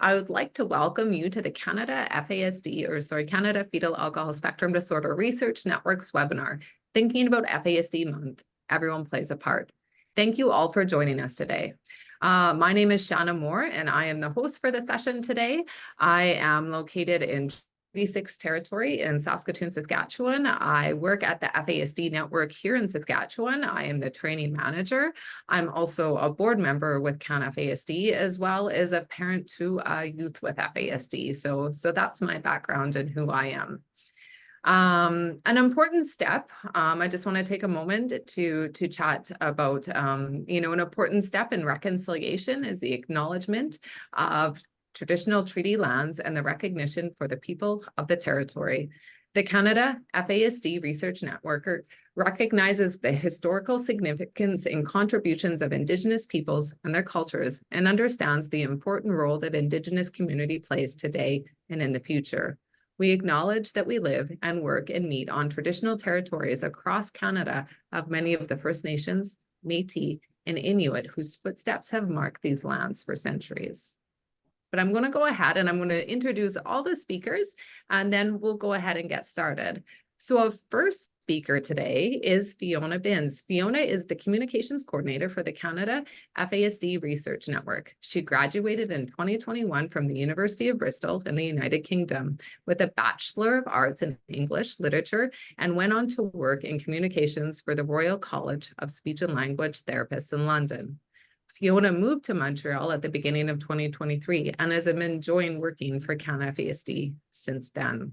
I would like to welcome you to the Canada Fetal Alcohol Spectrum Disorder Research Network's webinar, Thinking About FASD Month, Everyone Plays a Part. Thank you all for joining us today. My name is Shana Mohr, and I am the host for the session today. I am located in V6 territory in Saskatoon, Saskatchewan. I work at the FASD network here in Saskatchewan. I am the training manager. I'm also a board member with CanFASD, as well as a parent to youth with FASD. So that's my background and who I am. An important step, I just want to take a moment to chat about, an important step in reconciliation is the acknowledgement of traditional treaty lands and the recognition for the people of the territory. The Canada FASD Research Network recognizes the historical significance and contributions of Indigenous peoples and their cultures and understands the important role that Indigenous community plays today and in the future. We acknowledge that we live and work and meet on traditional territories across Canada of many of the First Nations, Métis, and Inuit whose footsteps have marked these lands for centuries. But I'm going to go ahead and I'm going to introduce all the speakers, and then we'll go ahead and get started. So our first speaker today is Fiona Binns. Fiona is the communications coordinator for the Canada FASD Research Network. She graduated in 2021 from the University of Bristol in the United Kingdom with a Bachelor of Arts in English Literature and went on to work in communications for the Royal College of Speech and Language Therapists in London. Fiona moved to Montreal at the beginning of 2023 and has been enjoying working for CanFASD since then.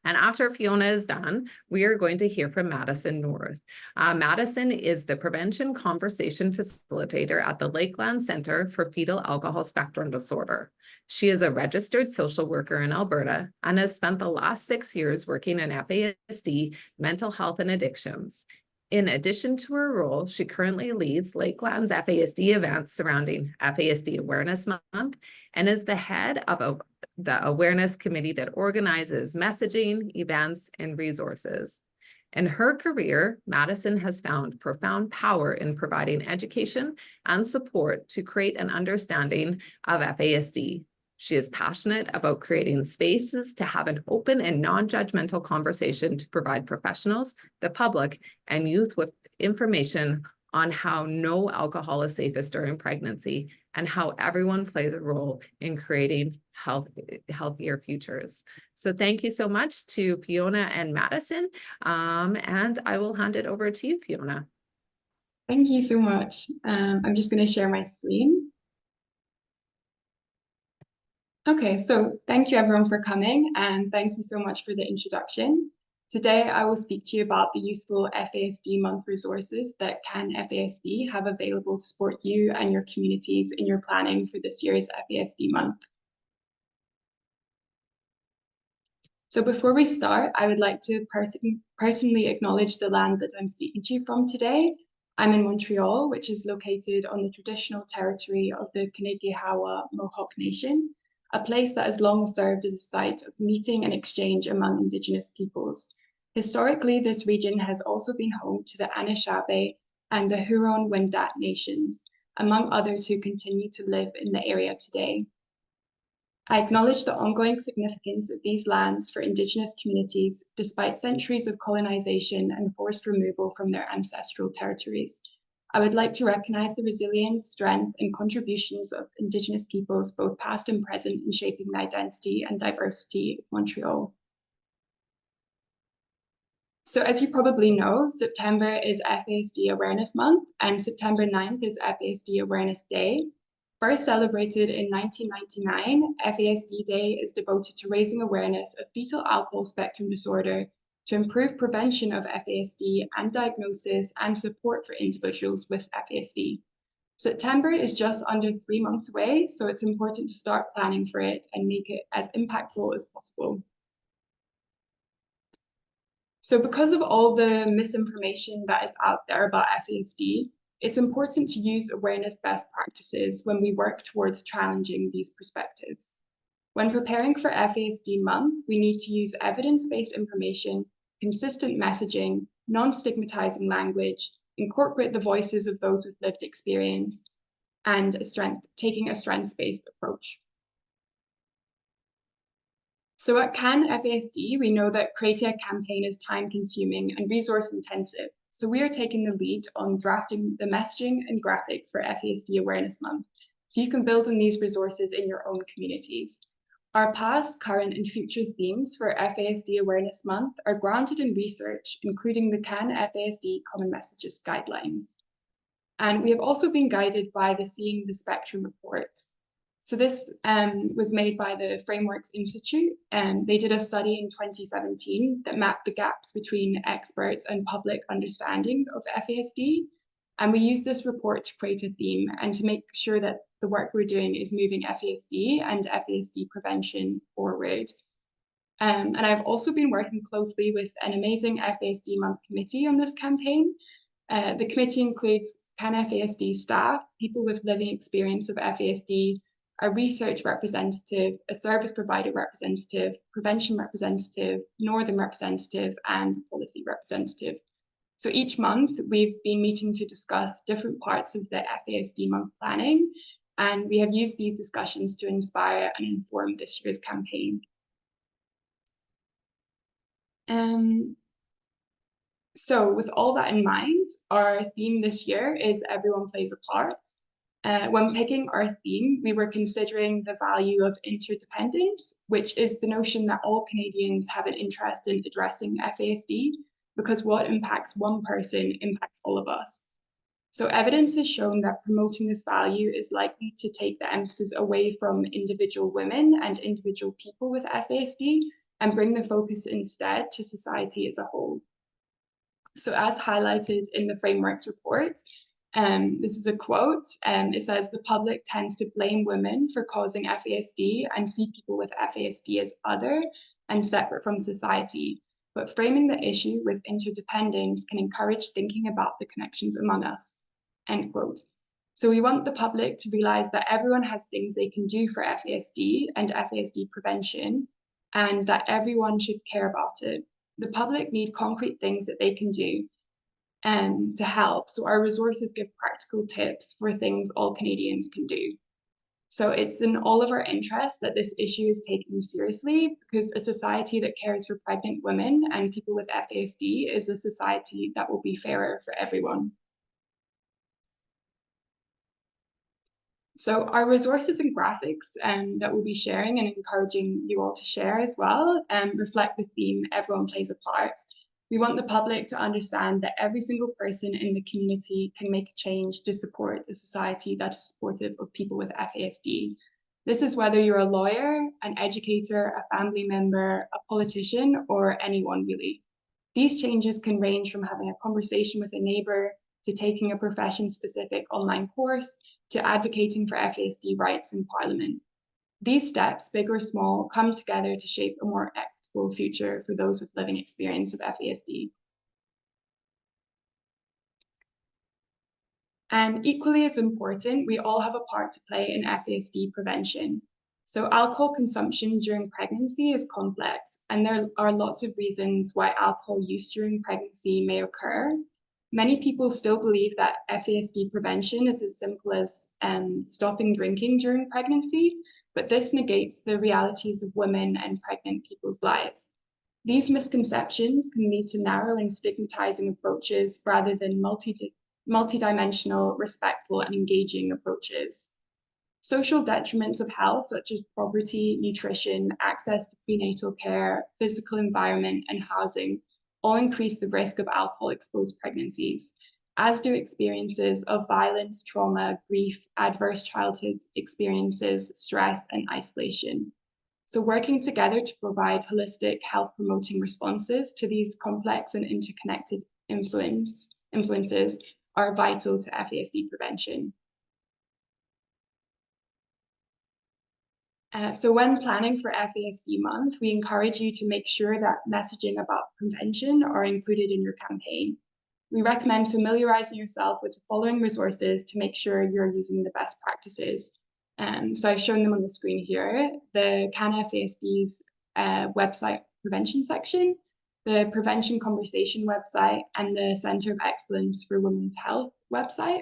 And after Fiona is done, we are going to hear from Madison North. Madison is the Prevention Conversation Facilitator at the Lakeland Centre for Fetal Alcohol Spectrum Disorder. She is a registered social worker in Alberta and has spent the last 6 years working in FASD, mental health and addictions. In addition to her role, she currently leads Lakeland's FASD events surrounding FASD Awareness Month and is the head of the awareness committee that organizes messaging, events, and resources. In her career, Madison has found profound power in providing education and support to create an understanding of FASD. She is passionate about creating spaces to have an open and non-judgmental conversation to provide professionals, the public, and youth with information on how no alcohol is safest during pregnancy and how everyone plays a role in creating healthier futures. So thank you so much to Fiona and Madison, and I will hand it over to you, Fiona. Thank you so much. I'm just going to share my screen. Okay, so thank you everyone for coming, and thank you so much for the introduction. Today, I will speak to you about the useful FASD month resources that CanFASD have available to support you and your communities in your planning for this year's FASD month. So before we start, I would like to personally acknowledge the land that I'm speaking to you from today. I'm in Montreal, which is located on the traditional territory of the Kanien'kehá:ka Mohawk Nation, a place that has long served as a site of meeting and exchange among Indigenous peoples. Historically, this region has also been home to the Anishinaabe and the Huron-Wendat nations, among others who continue to live in the area today. I acknowledge the ongoing significance of these lands for Indigenous communities, despite centuries of colonization and forced removal from their ancestral territories. I would like to recognize the resilience, strength, and contributions of Indigenous peoples, both past and present, in shaping the identity and diversity of Montreal. So as you probably know, September is FASD Awareness Month, and September 9th is FASD Awareness Day. First celebrated in 1999, FASD Day is devoted to raising awareness of fetal alcohol spectrum disorder to improve prevention of FASD and diagnosis and support for individuals with FASD. September is just under 3 months away, so it's important to start planning for it and make it as impactful as possible. So because of all the misinformation that is out there about FASD, it's important to use awareness best practices when we work towards challenging these perspectives. When preparing for FASD month, we need to use evidence-based information, consistent messaging, non-stigmatizing language, incorporate the voices of those with lived experience, and taking a strengths-based approach. So at CanFASD, we know that creating a campaign is time-consuming and resource-intensive. So we are taking the lead on drafting the messaging and graphics for FASD Awareness Month, so you can build on these resources in your own communities. Our past, current, and future themes for FASD Awareness Month are grounded in research, including the CanFASD Common Messages Guidelines. And we have also been guided by the Seeing the Spectrum report. So this was made by the Frameworks Institute, and they did a study in 2017 that mapped the gaps between experts and public understanding of FASD. And we used this report to create a theme and to make sure that the work we're doing is moving FASD and FASD prevention forward. And I've also been working closely with an amazing FASD Month committee on this campaign. The committee includes CanFASD staff, people with living experience of FASD, a research representative, a service provider representative, prevention representative, northern representative, and policy representative. So each month we've been meeting to discuss different parts of the FASD month planning, and we have used these discussions to inspire and inform this year's campaign. So with all that in mind, our theme this year is Everyone Plays a Part. When picking our theme, we were considering the value of interdependence, which is the notion that all Canadians have an interest in addressing FASD, because what impacts one person impacts all of us. So evidence has shown that promoting this value is likely to take the emphasis away from individual women and individual people with FASD and bring the focus instead to society as a whole. So as highlighted in the Frameworks report, this is a quote, it says, "The public tends to blame women for causing FASD and see people with FASD as other and separate from society. But framing the issue with interdependence can encourage thinking about the connections among us." End quote. So we want the public to realize that everyone has things they can do for FASD and FASD prevention, and that everyone should care about it. The public need concrete things that they can do to help. So our resources give practical tips for things all Canadians can do. So it's in all of our interests that this issue is taken seriously, because a society that cares for pregnant women and people with FASD is a society that will be fairer for everyone. So our resources and graphics that we'll be sharing and encouraging you all to share as well reflect the theme, Everyone Plays a Part. We want the public to understand that every single person in the community can make a change to support a society that is supportive of people with FASD. This is whether you're a lawyer, an educator, a family member, a politician, or anyone really. These changes can range from having a conversation with a neighbor, to taking a profession-specific online course, to advocating for FASD rights in Parliament. These steps, big or small, come together to shape a more equitable future for those with living experience of FASD. And equally as important, we all have a part to play in FASD prevention. So alcohol consumption during pregnancy is complex, and there are lots of reasons why alcohol use during pregnancy may occur. Many people still believe that FASD prevention is as simple as stopping drinking during pregnancy, but this negates the realities of women and pregnant people's lives. These misconceptions can lead to narrow and stigmatizing approaches rather than multidimensional, respectful, and engaging approaches. Social detriments of health, such as poverty, nutrition, access to prenatal care, physical environment, and housing, all increase the risk of alcohol-exposed pregnancies, as do experiences of violence, trauma, grief, adverse childhood experiences, stress, and isolation. So working together to provide holistic health-promoting responses to these complex and interconnected influences are vital to FASD prevention. So when planning for FASD month, we encourage you to make sure that messaging about prevention are included in your campaign. We recommend familiarizing yourself with the following resources to make sure you're using the best practices. So I've shown them on the screen here: the CanFASD's website prevention section, the Prevention Conversation website, and the Centre of Excellence for Women's Health website.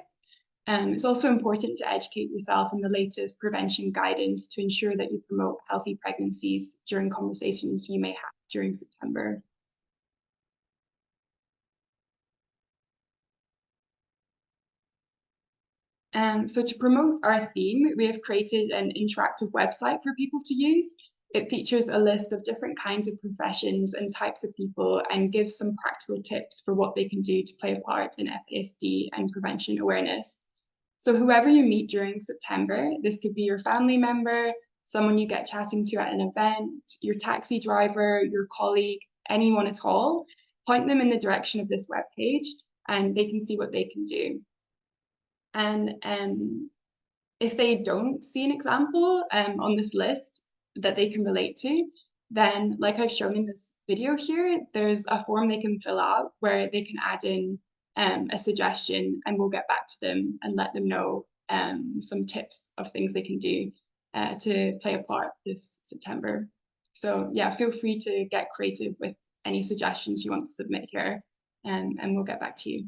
It's also important to educate yourself on the latest prevention guidance to ensure that you promote healthy pregnancies during conversations you may have during September. So to promote our theme, we have created an interactive website for people to use. It features a list of different kinds of professions and types of people and gives some practical tips for what they can do to play a part in FASD and prevention awareness. So whoever you meet during September, this could be your family member, someone you get chatting to at an event, your taxi driver, your colleague, anyone at all, point them in the direction of this webpage and they can see what they can do. And if they don't see an example on this list that they can relate to, then like I've shown in this video here, there's a form they can fill out where they can add in a suggestion and we'll get back to them and let them know some tips of things they can do to play a part this September. So yeah, feel free to get creative with any suggestions you want to submit here and we'll get back to you.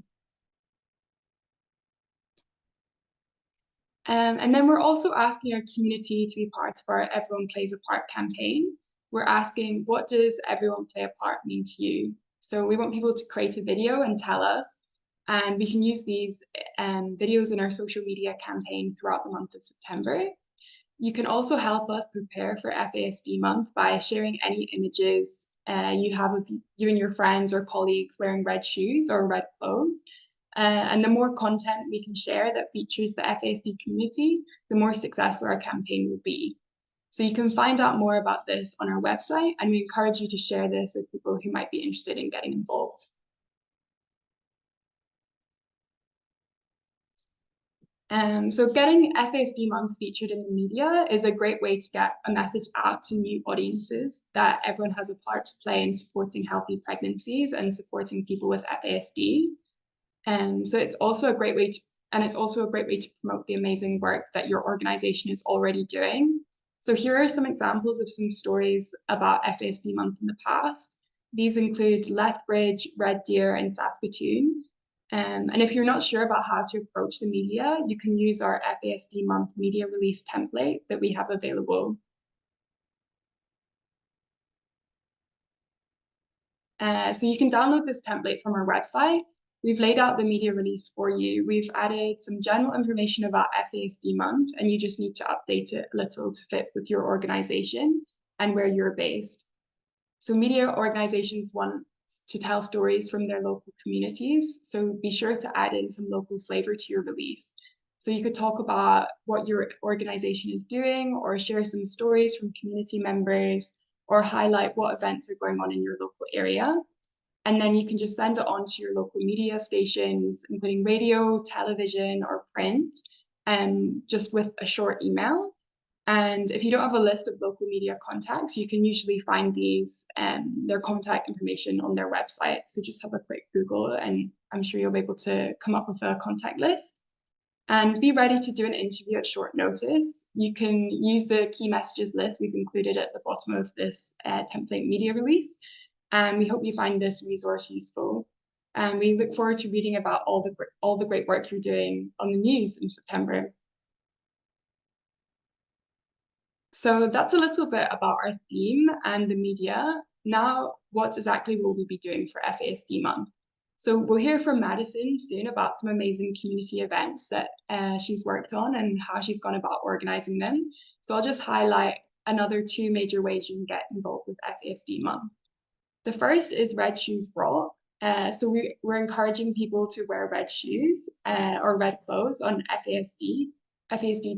And then we're also asking our community to be part of our Everyone Plays a Part campaign. We're asking, what does everyone play a part mean to you? So we want people to create a video and tell us, and we can use these videos in our social media campaign throughout the month of September. You can also help us prepare for FASD month by sharing any images you have of you and your friends or colleagues wearing red shoes or red clothes. And the more content we can share that features the FASD community, the more successful our campaign will be. So you can find out more about this on our website, and we encourage you to share this with people who might be interested in getting involved. So getting FASD month featured in the media is a great way to get a message out to new audiences that everyone has a part to play in supporting healthy pregnancies and supporting people with FASD. So it's also a great way to promote the amazing work that your organization is already doing. So here are some examples of some stories about FASD month in the past. These include Lethbridge, Red Deer, and Saskatoon. And if you're not sure about how to approach the media, you can use our FASD month media release template that we have available. So you can download this template from our website. We've laid out the media release for you. We've added some general information about FASD month, and you just need to update it a little to fit with your organization and where you're based. So media organizations want to tell stories from their local communities, so be sure to add in some local flavor to your release. So you could talk about what your organization is doing, or share some stories from community members, or highlight what events are going on in your local area. And then you can just send it on to your local media stations, including radio, television, or print, just with a short email. And if you don't have a list of local media contacts, you can usually find their contact information on their website. So just have a quick Google and I'm sure you'll be able to come up with a contact list. And be ready to do an interview at short notice. You can use the key messages list we've included at the bottom of this template media release. And we hope you find this resource useful. And we look forward to reading about all the great work you're doing on the news in September. So that's a little bit about our theme and the media. Now, what exactly will we be doing for FASD month? So we'll hear from Madison soon about some amazing community events that she's worked on and how she's gone about organizing them. So I'll just highlight another 2 major ways you can get involved with FASD month. The first is Red Shoes Brought. So we're encouraging people to wear red shoes or red clothes on FASD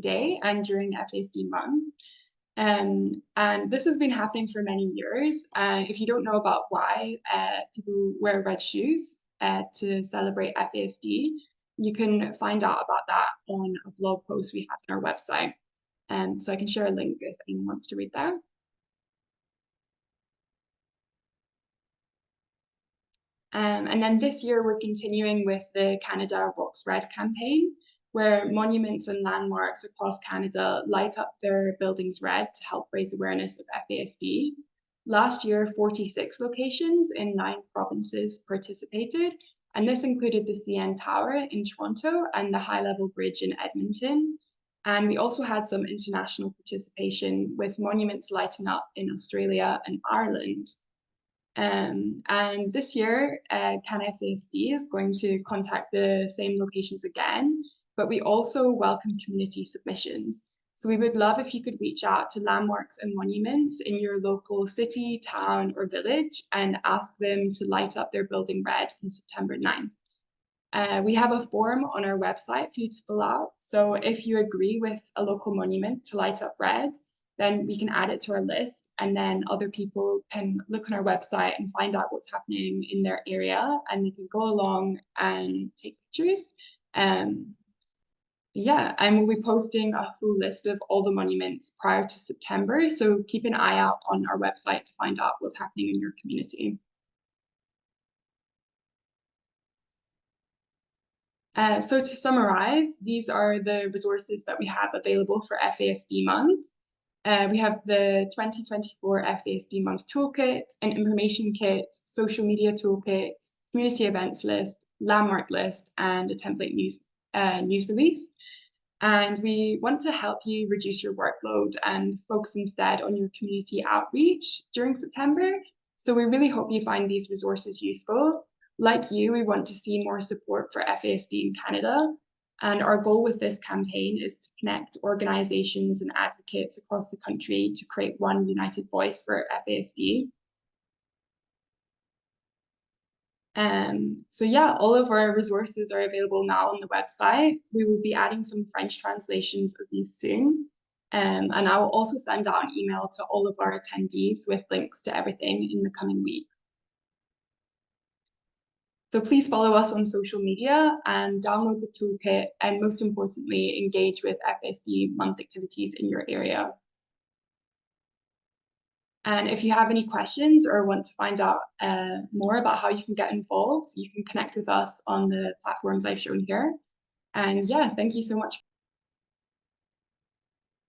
Day and during FASD month. And this has been happening for many years. If you don't know about why people wear red shoes to celebrate FASD, you can find out about that on a blog post we have on our website. So I can share a link if anyone wants to read that. And then this year, we're continuing with the Canada Rocks Red campaign, where monuments and landmarks across Canada light up their buildings red to help raise awareness of FASD. Last year, 46 locations in 9 provinces participated, And this included the CN Tower in Toronto and the High Level Bridge in Edmonton. And we also had some international participation with monuments lighting up in Australia and Ireland. And this year, CanFASD is going to contact the same locations again, but we also welcome community submissions. So we would love if you could reach out to landmarks and monuments in your local city, town, or village and ask them to light up their building red from September 9th. We have a form on our website for you to fill out. So if you agree with a local monument to light up red, then we can add it to our list, and then other people can look on our website and find out what's happening in their area, and they can go along and take pictures. Yeah, and we'll be posting a full list of all the monuments prior to September, so keep an eye out on our website to find out what's happening in your community. So to summarize, these are the resources that we have available for FASD month. We have the 2024 FASD month toolkit, an information kit, social media toolkit, community events list, landmark list, and a template news release. And we want to help you reduce your workload and focus instead on your community outreach during September. So we really hope you find these resources useful. Like you, we want to see more support for FASD in Canada. And our goal with this campaign is to connect organizations and advocates across the country to create one united voice for FASD. So yeah, all of our resources are available now on the website. We will be adding some French translations of these soon. And I will also send out an email to all of our attendees with links to everything in the coming week. So please follow us on social media and download the toolkit, and most importantly, engage with FASD month activities in your area. And if you have any questions or want to find out more about how you can get involved, you can connect with us on the platforms I've shown here. And yeah, thank you so much.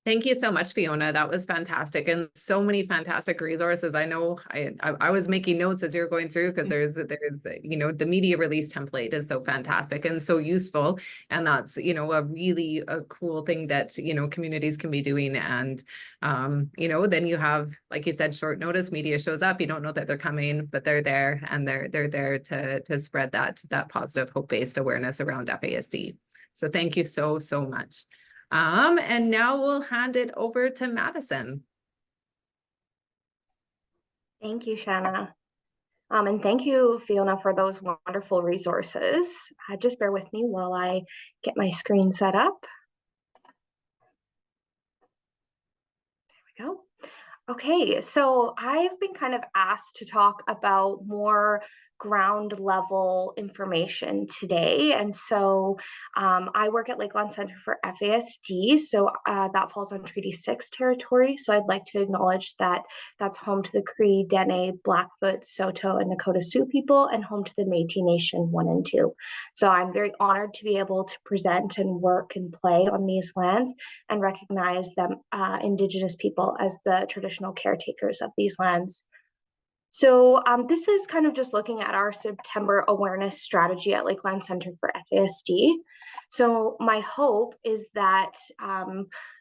Thank you so much, Fiona. That was fantastic, and so many fantastic resources. I know I was making notes as you're going through, because there's the media release template is so fantastic and so useful, and that's a really cool thing that communities can be doing. And then you have, like you said, short notice media shows up. You don't know that they're coming, but they're there, and they're there to spread that positive hope-based awareness around FASD. So thank you so much. And now we'll hand it over to Madison. Thank you, Shana. And thank you, Fiona, for those wonderful resources. Just bear with me while I get my screen set up. There we go. Okay, so I've been kind of asked to talk about more ground level information today. And so I work at Lakeland Center for FASD, so that falls on Treaty 6 territory. So I'd like to acknowledge that that's home to the Cree, Dene, Blackfoot, Saulteaux, and Nakota Sioux people, and home to the Métis Nation 1 and 2. So I'm very honored to be able to present and work and play on these lands and recognize them, Indigenous people, as the traditional caretakers of these lands. So this is kind of just looking at our September awareness strategy at Lakeland Center for FASD. So my hope is that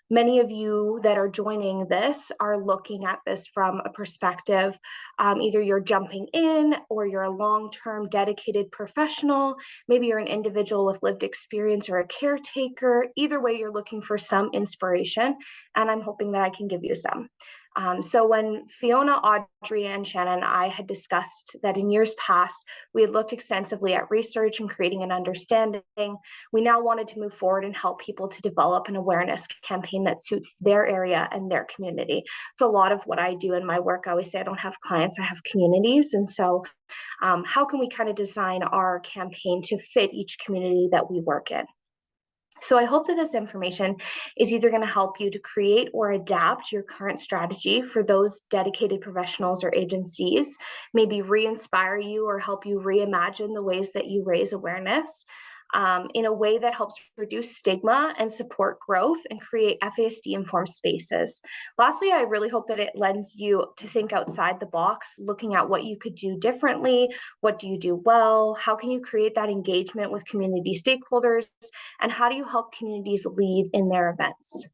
many of you that are joining this are looking at this from a perspective, either you're jumping in or you're a long-term dedicated professional, maybe you're an individual with lived experience or a caretaker. Either way, you're looking for some inspiration, and I'm hoping that I can give you some. So when Fiona, Audrey, and Shannon and I had discussed that in years past, we had looked extensively at research and creating an understanding, we now wanted to move forward and help people to develop an awareness campaign that suits their area and their community. It's a lot of what I do in my work. I always say I don't have clients, I have communities. And so how can we kind of design our campaign to fit each community that we work in? So I hope that this information is either going to help you to create or adapt your current strategy for those dedicated professionals or agencies, maybe re-inspire you or help you reimagine the ways that you raise awareness. in a way that helps reduce stigma and support growth and create FASD-informed spaces. Lastly, I really hope that it lends you to think outside the box, looking at what you could do differently, what do you do well, how can you create that engagement with community stakeholders, and how do you help communities lead in their events.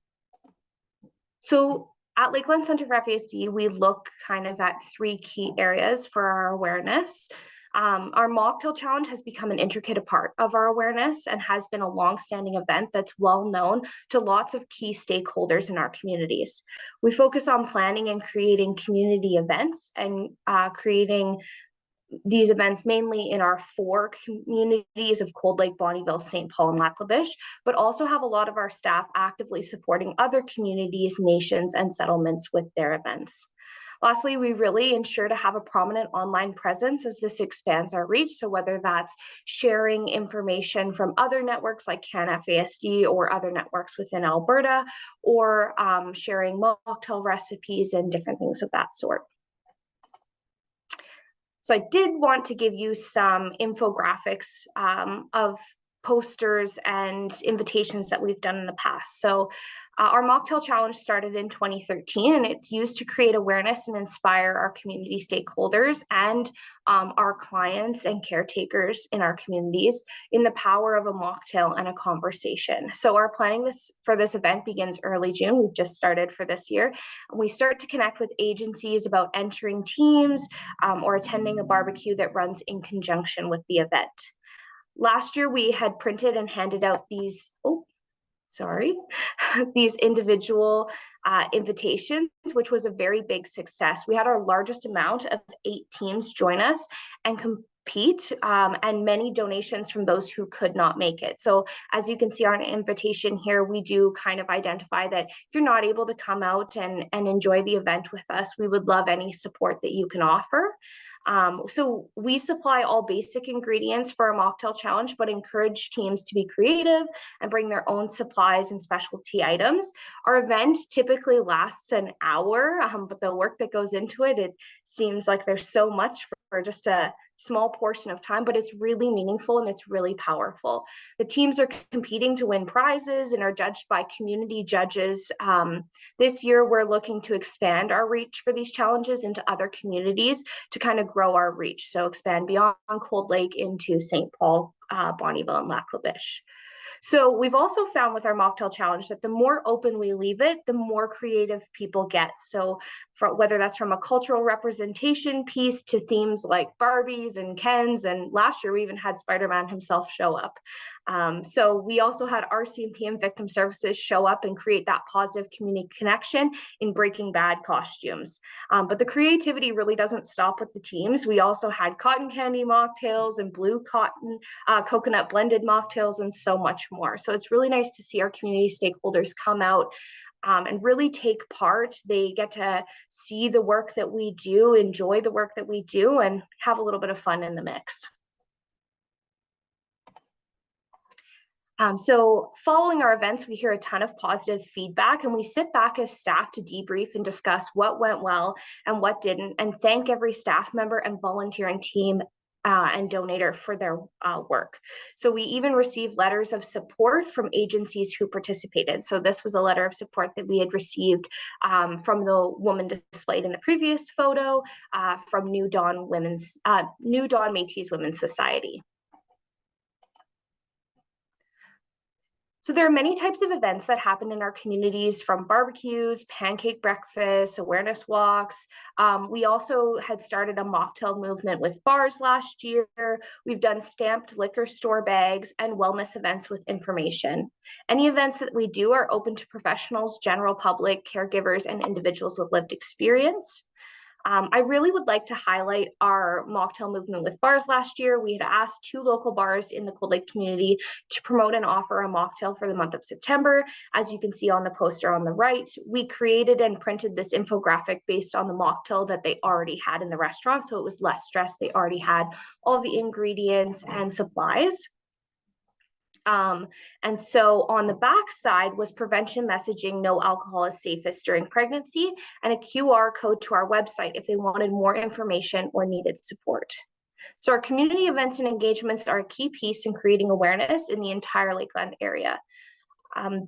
So at Lakeland Center for FASD, we look kind of at 3 key areas for our awareness. Our mocktail challenge has become an intricate part of our awareness and has been a long-standing event that's well known to lots of key stakeholders in our communities. We focus on planning and creating community events and creating these events mainly in our 4 communities of Cold Lake, Bonnyville, St. Paul, and Lac La Biche, but also have a lot of our staff actively supporting other communities, nations, and settlements with their events. Lastly, we really ensure to have a prominent online presence as this expands our reach. So whether that's sharing information from other networks like CanFASD or other networks within Alberta, or sharing mocktail recipes and different things of that sort. So I did want to give you some infographics of posters and invitations that we've done in the past. So our mocktail challenge started in 2013, and it's used to create awareness and inspire our community stakeholders and our clients and caretakers in our communities in the power of a mocktail and a conversation. So our planning for this event begins early June. We've just started for this year. And we start to connect with agencies about entering teams or attending a barbecue that runs in conjunction with the event. Last year, we had printed and handed out these, these individual invitations, which was a very big success. We had our largest amount of 8 teams join us and compete, and many donations from those who could not make it. So as you can see on an invitation here, we do kind of identify that if you're not able to come out and enjoy the event with us, we would love any support that you can offer. So we supply all basic ingredients for a mocktail challenge, but encourage teams to be creative and bring their own supplies and specialty items. Our event typically lasts an hour, but the work that goes into it, it seems like there's so much for just a small portion of time, but it's really meaningful and it's really powerful. The teams are competing to win prizes and are judged by community judges. This year, we're looking to expand our reach for these challenges into other communities to kind of grow our reach. So expand beyond Cold Lake into St. Paul, Bonnyville, and Lac La Biche. So we've also found with our mocktail challenge that the more open we leave it, the more creative people get. So whether that's from a cultural representation piece to themes like Barbies and Kens, and last year we even had Spider-Man himself show up. So we also had RCMP and Victim Services show up and create that positive community connection in Breaking Bad costumes. But the creativity really doesn't stop with the teams. We also had cotton candy mocktails and blue cotton coconut blended mocktails and so much more. So it's really nice to see our community stakeholders come out and really take part. They get to see the work that we do, enjoy the work that we do, and have a little bit of fun in the mix. So following our events, we hear a ton of positive feedback, and we sit back as staff to debrief and discuss what went well and what didn't, and thank every staff member and volunteering team and donator for their work. So we even received letters of support from agencies who participated. So this was a letter of support that we had received from the woman displayed in the previous photo from New Dawn Métis Women's Society. So there are many types of events that happen in our communities, from barbecues, pancake breakfasts, awareness walks. We also had started a mocktail movement with bars last year. We've done stamped liquor store bags and wellness events with information. Any events that we do are open to professionals, general public, caregivers, and individuals with lived experience. I really would like to highlight our mocktail movement with bars last year. We had asked 2 local bars in the Cold Lake community to promote and offer a mocktail for the month of September. As you can see on the poster on the right, we created and printed this infographic based on the mocktail that they already had in the restaurant. So it was less stress. They already had all the ingredients and supplies. And so on the back side was prevention messaging, no alcohol is safest during pregnancy, and a QR code to our website if they wanted more information or needed support. So our community events and engagements are a key piece in creating awareness in the entire Lakeland area.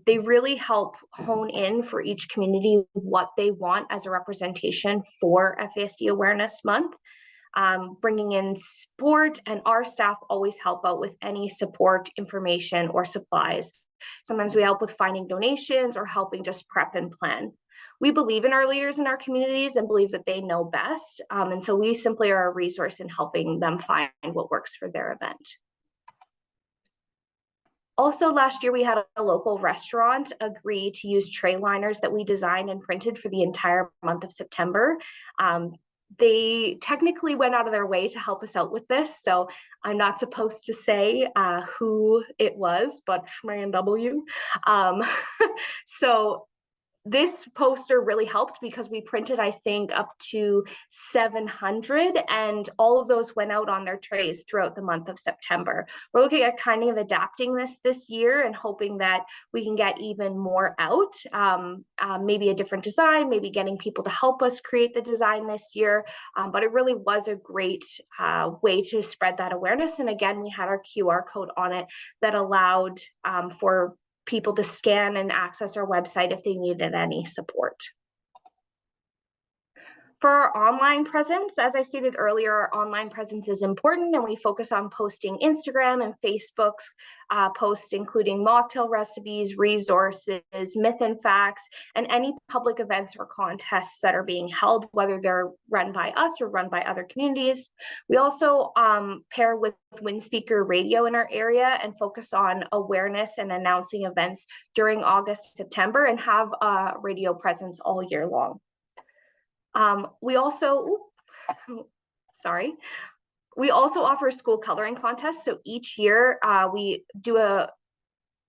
They really help hone in for each community what they want as a representation for FASD Awareness Month. Bringing in support, and our staff always help out with any support, information, or supplies. Sometimes we help with finding donations or helping just prep and plan. We believe in our leaders in our communities and believe that they know best. And so we simply are a resource in helping them find what works for their event. Also, last year, we had a local restaurant agree to use tray liners that we designed and printed for the entire month of September. They technically went out of their way to help us out with this, so I'm not supposed to say who it was, but Schman W. So this poster really helped because we printed, I think, up to 700, and all of those went out on their trays throughout the month of September. We're looking at kind of adapting this year and hoping that we can get even more out, maybe a different design, maybe getting people to help us create the design this year. But it really was a great way to spread that awareness. And again, we had our QR code on it that allowed for people to scan and access our website if they needed any support. For our online presence, as I stated earlier, our online presence is important, and we focus on posting Instagram and Facebook's posts, including mocktail recipes, resources, myth and facts, and any public events or contests that are being held, whether they're run by us or run by other communities. We also pair with Wind Speaker Radio in our area and focus on awareness and announcing events during August, September, and have a radio presence all year long. We also offer school coloring contests. So each year we do a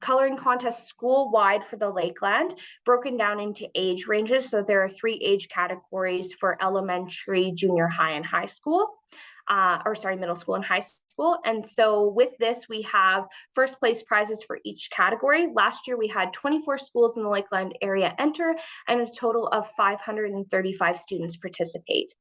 coloring contest school-wide for the Lakeland, broken down into age ranges. So there are 3 age categories for elementary, junior high, and high school. Middle school and high school. And so with this, we have first place prizes for each category. Last year, we had 24 schools in the Lakeland area enter, and a total of 535 students participate.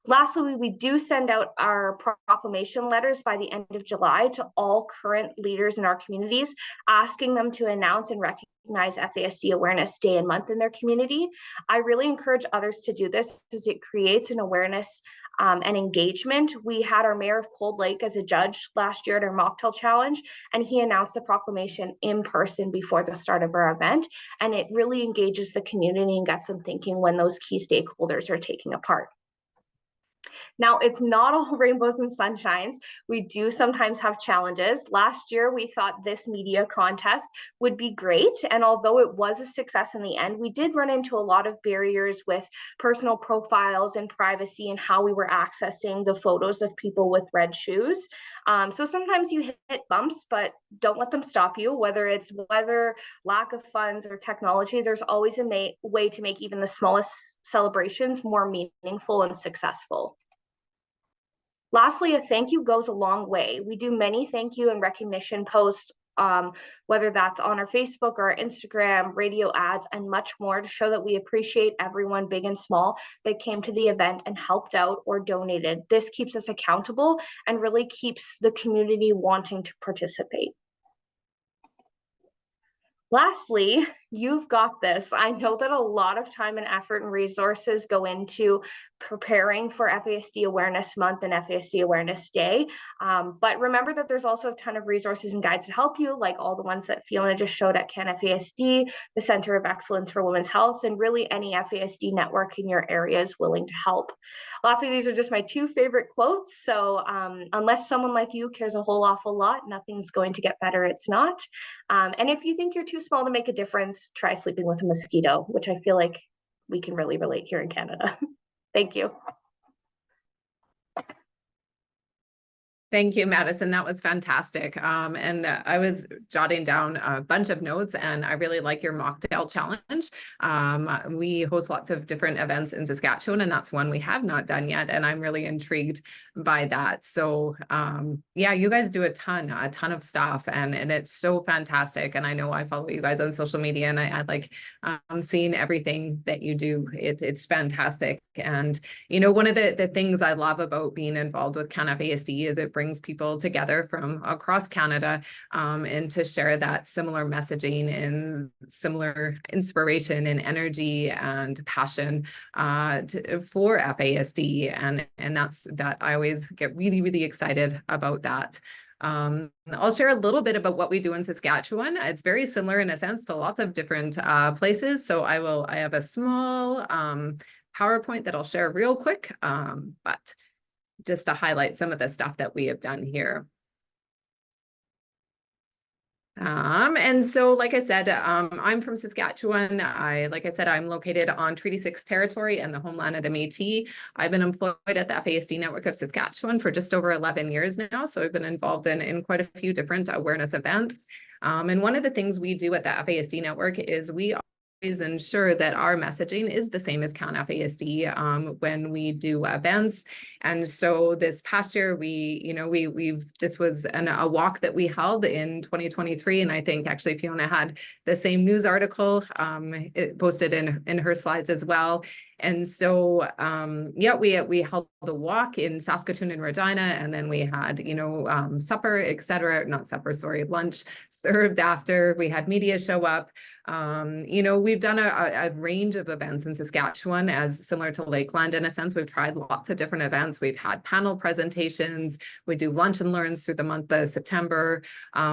Lastly, we do send out our proclamation letters by the end of July to all current leaders in our communities, asking them to announce and recognize FASD Awareness Day and Month in their community. I really encourage others to do this because it creates an awareness and engagement. We had our mayor of Cold Lake as a judge last year at our mocktail challenge, and he announced the proclamation in person before the start of our event. And it really engages the community and gets them thinking when those key stakeholders are taking a part. Now, it's not all rainbows and sunshines. We do sometimes have challenges. Last year, we thought this media contest would be great. And although it was a success in the end, we did run into a lot of barriers with personal profiles and privacy and how we were accessing the photos of people with red shoes. So sometimes you hit bumps, but don't let them stop you. Whether it's weather, lack of funds, or technology, there's always a way to make even the smallest celebrations more meaningful and successful. Lastly, a thank you goes a long way. We do many thank you and recognition posts, whether that's on our Facebook or our Instagram, radio ads, and much more to show that we appreciate everyone, big and small, that came to the event and helped out or donated. This keeps us accountable and really keeps the community wanting to participate. Lastly, you've got this. I know that a lot of time and effort and resources go into preparing for FASD Awareness Month and FASD Awareness Day. But remember that there's also a ton of resources and guides to help you, like all the ones that Fiona just showed at CanFASD, the Center of Excellence for Women's Health, and really any FASD network in your area is willing to help. Lastly, these are just my 2 favorite quotes. So unless someone like you cares a whole awful lot, nothing's going to get better. It's not. And if you think you're too small to make a difference, try sleeping with a mosquito, which I feel like we can really relate here in Canada. Thank you. Thank you, Madison. That was fantastic. And I was jotting down a bunch of notes, and I really like your mocktail challenge. We host lots of different events in Saskatchewan, and that's one we have not done yet. And I'm really intrigued by that. So yeah, you guys do a ton of stuff, and it's so fantastic. And I know I follow you guys on social media, and I like seeing everything that you do. It's fantastic. And you know, one of the things I love about being involved with CanFASD is it brings people together from across Canada, and to share that similar messaging and similar inspiration and energy and passion for FASD. And that I always get really excited about that. I'll share a little bit about what we do in Saskatchewan. It's very similar in a sense to lots of different places. So I have a small PowerPoint that I'll share real quick, but just to highlight some of the stuff that we have done here. And so, like I said, I'm from Saskatchewan. Like I said, I'm located on Treaty 6 territory and the homeland of the Métis. I've been employed at the FASD Network of Saskatchewan for just over 11 years now. So I've been involved in quite a few different awareness events. And one of the things we do at the FASD Network is we always ensure that our messaging is the same as CanFASD when we do events. And so this past year, this was a walk that we held in 2023. And I think actually Fiona had the same news article posted in her slides as well. And so, yeah, we held the walk in Saskatoon and Regina, and then we had, supper, not supper, sorry, lunch served after. We had media show up. We've done a range of events in Saskatchewan, as similar to Lakeland in a sense. We've tried lots of different events. We've had panel presentations. We do lunch and learns through the month of September.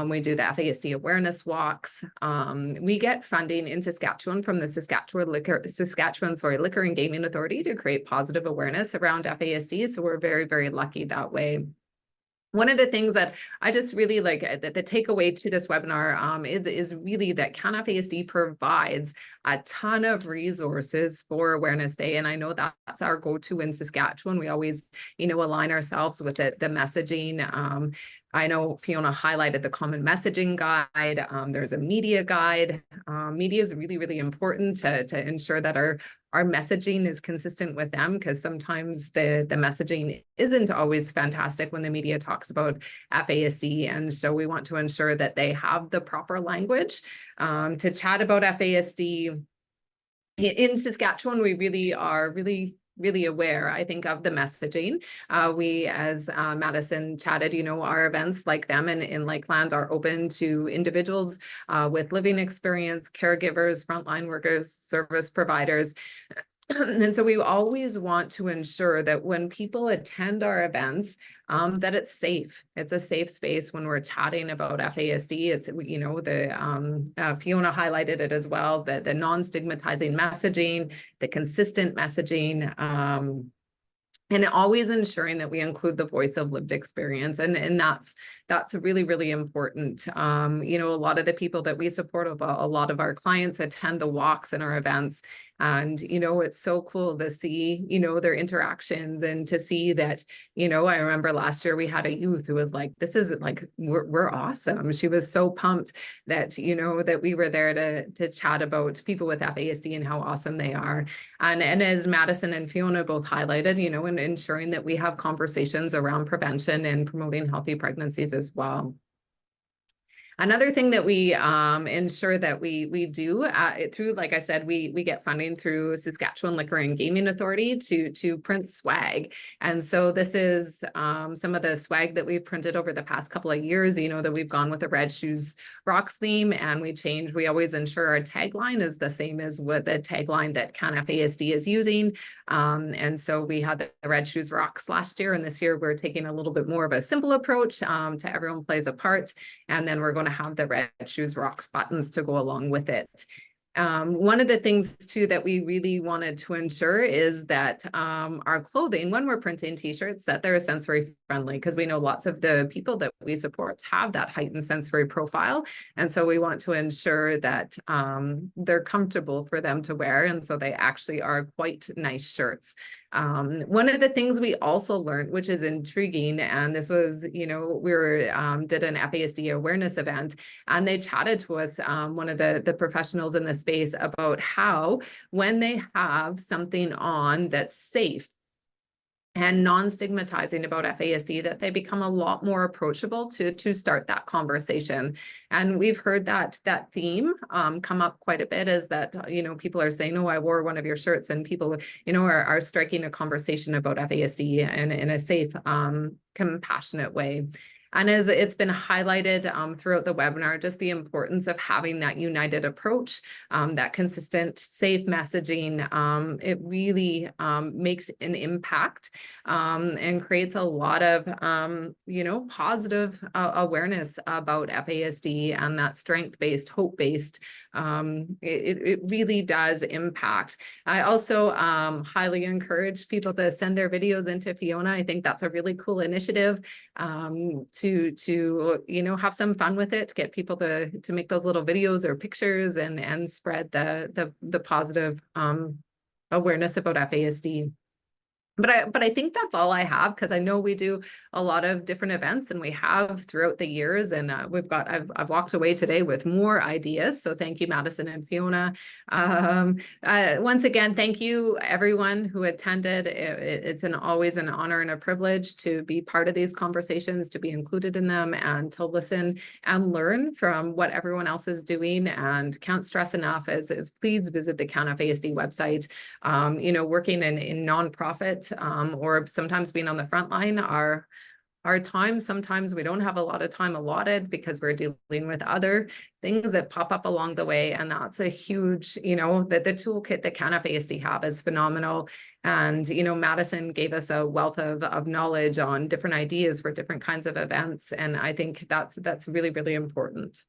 We do the FASD awareness walks. We get funding in Saskatchewan from the Saskatchewan Liquor and Gaming Authority to create positive awareness around FASD. So we're very lucky that way. One of the things that I just really like, the takeaway to this webinar is really that CanFASD provides a ton of resources for Awareness Day. And I know that's our go-to in Saskatchewan. We always, align ourselves with the messaging. I know Fiona highlighted the common messaging guide. There's a media guide. Media is really important to ensure that our messaging is consistent with them, because sometimes the messaging isn't always fantastic when the media talks about FASD. And so we want to ensure that they have the proper language to chat about FASD. In Saskatchewan, we really are really aware, I think, of the messaging. We, as Madison chatted, our events like them in Lakeland are open to individuals with living experience, caregivers, frontline workers, service providers. And so we always want to ensure that when people attend our events, that it's safe. It's a safe space when we're chatting about FASD. It's, Fiona highlighted it as well, the non-stigmatizing messaging, the consistent messaging, and always ensuring that we include the voice of lived experience. And that's really important. A lot of the people that we support, a lot of our clients attend the walks and our events. And, it's so cool to see, their interactions, and to see that, I remember last year we had a youth who was like, this is like, we're awesome. She was so pumped that, that we were there to chat about people with FASD and how awesome they are. And as Madison and Fiona both highlighted, and ensuring that we have conversations around prevention and promoting healthy pregnancies as well. Another thing that we ensure that we do through, like I said, we get funding through Saskatchewan Liquor and Gaming Authority to print swag. And so this is some of the swag that we've printed over the past couple of years, that we've gone with the Red Shoes Rocks theme, and we always ensure our tagline is the same as what the tagline that CanFASD is using. And so we had the Red Shoes Rocks last year, and this year we're taking a little bit more of a simple approach to Everyone Plays a Part. And then we're going to have the Red Shoes Rocks buttons to go along with it. One of the things too that we really wanted to ensure is that our clothing, when we're printing t-shirts, that they're sensory friendly, because we know lots of the people that we support have that heightened sensory profile. And so we want to ensure that they're comfortable for them to wear. And so they actually are quite nice shirts. One of the things we also learned, which is intriguing, and this was, we did an FASD awareness event, and they chatted to us, one of the professionals in the space, about how when they have something on that's safe and non-stigmatizing about FASD, that they become a lot more approachable to start that conversation. And we've heard that theme come up quite a bit, is that, people are saying, oh, I wore one of your shirts, and people, are striking a conversation about FASD in a safe, compassionate way. And as it's been highlighted throughout the webinar, just the importance of having that united approach, that consistent, safe messaging. It really makes an impact and creates a lot of, positive awareness about FASD, and that strength-based, hope-based. It really does impact. I also highly encourage people to send their videos into Fiona. I think that's a really cool initiative, to have some fun with it, get people to make those little videos or pictures and spread the positive awareness about FASD. But I think that's all I have, because I know we do a lot of different events, and we have throughout the years, and I've walked away today with more ideas. So thank you, Madison and Fiona. Once again, thank you everyone who attended. It's always an honor and a privilege to be part of these conversations, to be included in them, and to listen and learn from what everyone else is doing. And can't stress enough is please visit the CanFASD website. Working in nonprofits, or sometimes being on the front line, our time, sometimes we don't have a lot of time allotted because we're dealing with other things that pop up along the way. And that's a huge, that the toolkit that CanFASD have is phenomenal. And, Madison gave us a wealth of knowledge on different ideas for different kinds of events. And I think that's really, really important.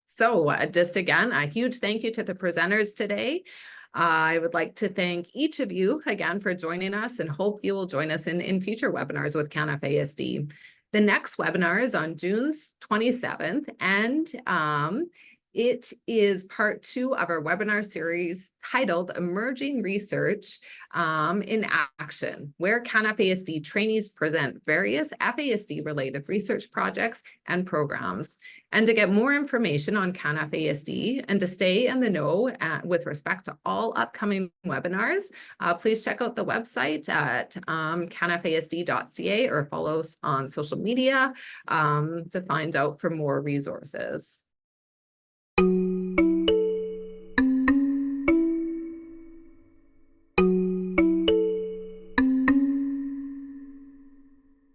So just again, a huge thank you to the presenters today. I would like to thank each of you again for joining us, and hope you will join us in future webinars with CanFASD. The next webinar is on June 27th, and it is part 2 of our webinar series titled Emerging Research in Action, where CanFASD trainees present various FASD-related research projects and programs. And to get more information on CanFASD and to stay in the know with respect to all upcoming webinars, please check out the website at canfasd.ca, or follow us on social media to find out for more resources.